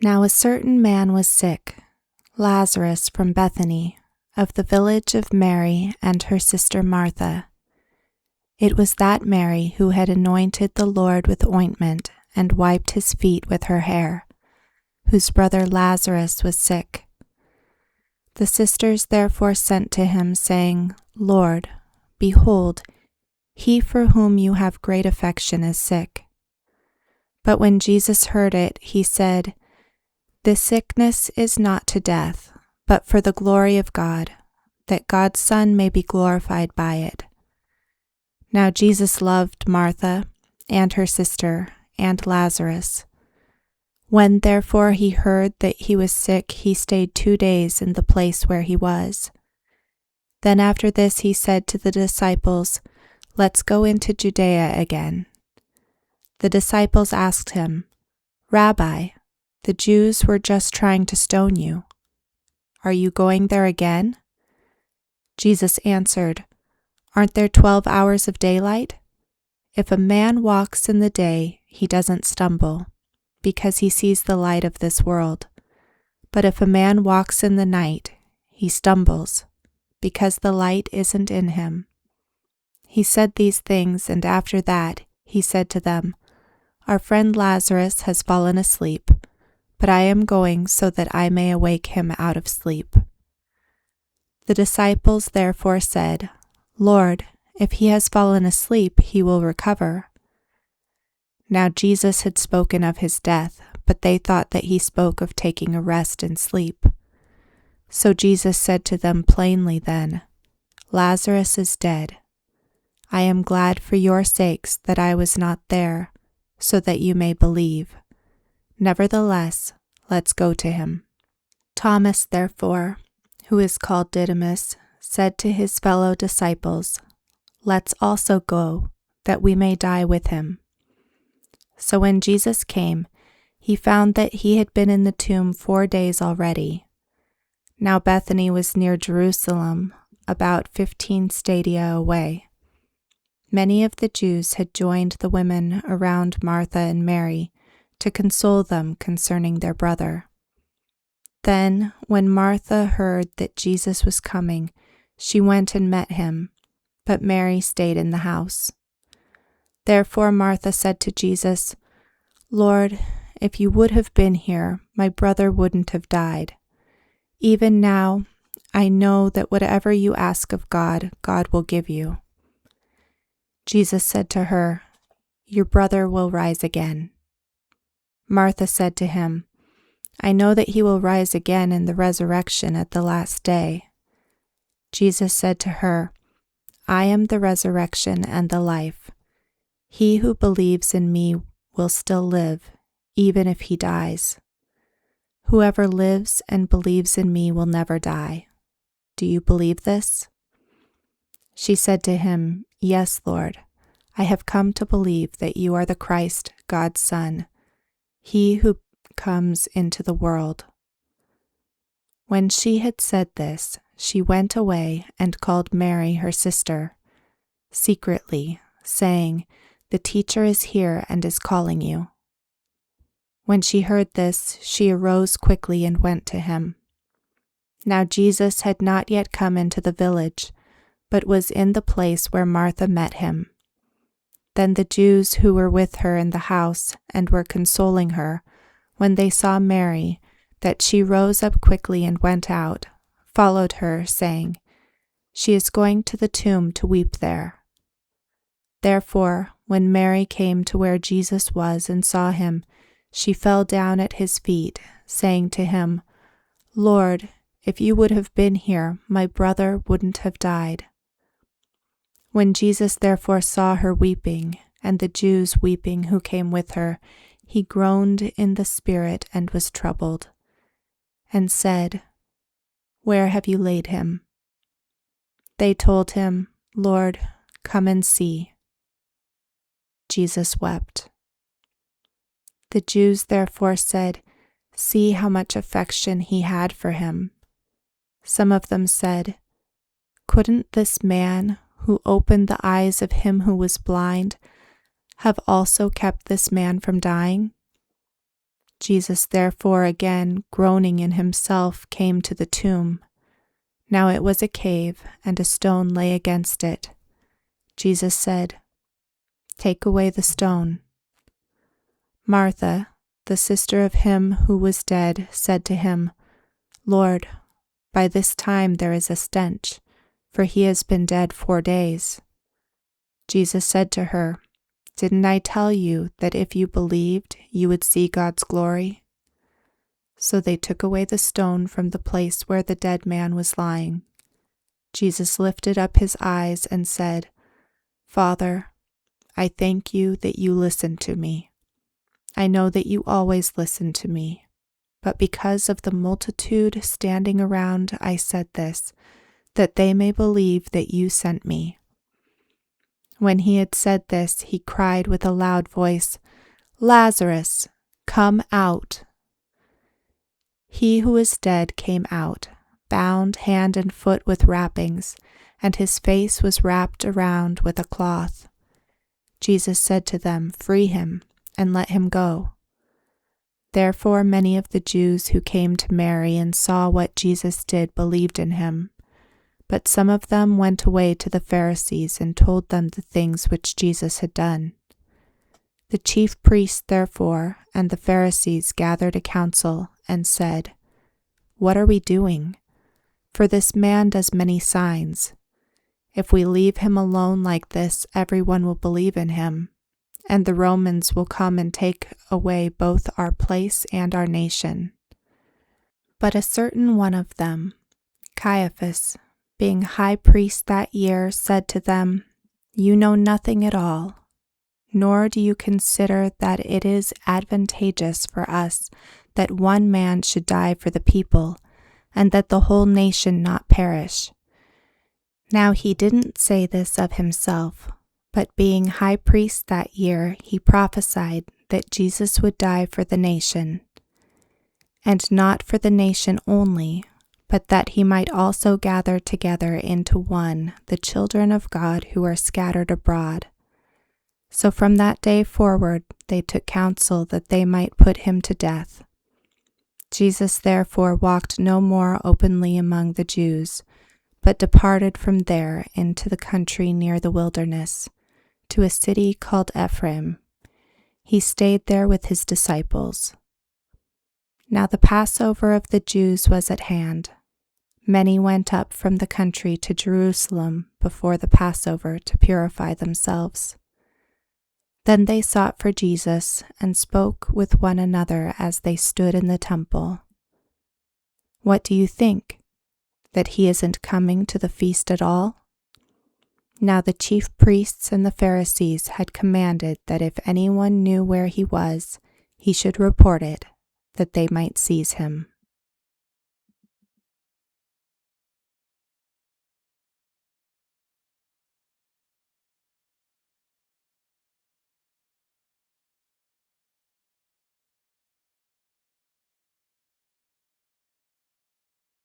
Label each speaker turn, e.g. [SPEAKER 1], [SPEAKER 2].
[SPEAKER 1] Now a certain man was sick, Lazarus from Bethany, of the village of Mary and her sister Martha. It was that Mary who had anointed the Lord with ointment and wiped his feet with her hair, whose brother Lazarus was sick. The sisters therefore sent to him, saying, Lord, behold, he for whom you have great affection is sick. But when Jesus heard it, he said, This sickness is not to death, but for the glory of God, that God's Son may be glorified by it. Now Jesus loved Martha and her sister and Lazarus. When therefore he heard that he was sick, he stayed 2 days in the place where he was. Then after this he said to the disciples, Let's go into Judea again. The disciples asked him, Rabbi, the Jews were just trying to stone you. Are you going there again? Jesus answered, Aren't there 12 hours of daylight? If a man walks in the day, he doesn't stumble, because he sees the light of this world. But if a man walks in the night, he stumbles, because the light isn't in him. He said these things, and after that he said to them, Our friend Lazarus has fallen asleep, but I am going so that I may awake him out of sleep. The disciples therefore said, Lord, if he has fallen asleep, he will recover. Now Jesus had spoken of his death, but they thought that he spoke of taking a rest and sleep. So Jesus said to them plainly then, Lazarus is dead. I am glad for your sakes that I was not there, so that you may believe. Nevertheless, let's go to him. Thomas, therefore, who is called Didymus, said to his fellow disciples, Let's also go, that we may die with him. So when Jesus came, he found that he had been in the tomb 4 days already. Now Bethany was near Jerusalem, about 15 stadia away. Many of the Jews had joined the women around Martha and Mary to console them concerning their brother. Then, when Martha heard that Jesus was coming, she went and met him, but Mary stayed in the house. Therefore Martha said to Jesus, Lord, if you would have been here, my brother wouldn't have died. Even now, I know that whatever you ask of God, God will give you. Jesus said to her, Your brother will rise again. Martha said to him, I know that he will rise again in the resurrection at the last day. Jesus said to her, I am the resurrection and the life. He who believes in me will still live, even if he dies. Whoever lives and believes in me will never die. Do you believe this? She said to him, Yes, Lord, I have come to believe that you are the Christ, God's Son, he who comes into the world. When she had said this, she went away and called Mary, her sister, secretly, saying, The teacher is here and is calling you. When she heard this, she arose quickly and went to him. Now Jesus had not yet come into the village, but was in the place where Martha met him. Then the Jews who were with her in the house and were consoling her, when they saw Mary, that she rose up quickly and went out, followed her, saying, She is going to the tomb to weep there. Therefore, when Mary came to where Jesus was and saw him, she fell down at his feet, saying to him, Lord, if you would have been here, my brother wouldn't have died. When Jesus therefore saw her weeping, and the Jews weeping who came with her, he groaned in the spirit and was troubled, and said, Where have you laid him? They told him, Lord, come and see. Jesus wept. The Jews therefore said, See how much affection he had for him. Some of them said, Couldn't this man, who opened the eyes of him who was blind, have also kept this man from dying? Jesus therefore again, groaning in himself, came to the tomb. Now it was a cave, and a stone lay against it. Jesus said, "Take away the stone." Martha, the sister of him who was dead, said to him, "Lord, by this time there is a stench, for he has been dead 4 days." Jesus said to her, "Didn't I tell you that if you believed, you would see God's glory?" So they took away the stone from the place where the dead man was lying. Jesus lifted up his eyes and said, "Father, I thank you that you listened to me. I know that you always listen to me, but because of the multitude standing around, I said this, that they may believe that you sent me." When he had said this, he cried with a loud voice, "Lazarus, come out." He who was dead came out, bound hand and foot with wrappings, and his face was wrapped around with a cloth. Jesus said to them, "Free him, and let him go." Therefore many of the Jews who came to Mary and saw what Jesus did believed in him. But some of them went away to the Pharisees and told them the things which Jesus had done. The chief priests, therefore, and the Pharisees gathered a council and said, "What are we doing? For this man does many signs. If we leave him alone like this, everyone will believe in him, and the Romans will come and take away both our place and our nation." But a certain one of them, Caiaphas, being high priest that year, said to them, "You know nothing at all, nor do you consider that it is advantageous for us that one man should die for the people, and that the whole nation not perish." Now he didn't say this of himself, but being high priest that year, he prophesied that Jesus would die for the nation, and not for the nation only, but that he might also gather together into one the children of God who are scattered abroad. So from that day forward they took counsel that they might put him to death. Jesus therefore walked no more openly among the Jews, but departed from there into the country near the wilderness, to a city called Ephraim. He stayed there with his disciples. Now the Passover of the Jews was at hand. Many went up from the country to Jerusalem before the Passover to purify themselves. Then they sought for Jesus and spoke with one another as they stood in the temple. "What do you think? That he isn't coming to the feast at all?" Now the chief priests and the Pharisees had commanded that if anyone knew where he was, he should report it, that they might seize him.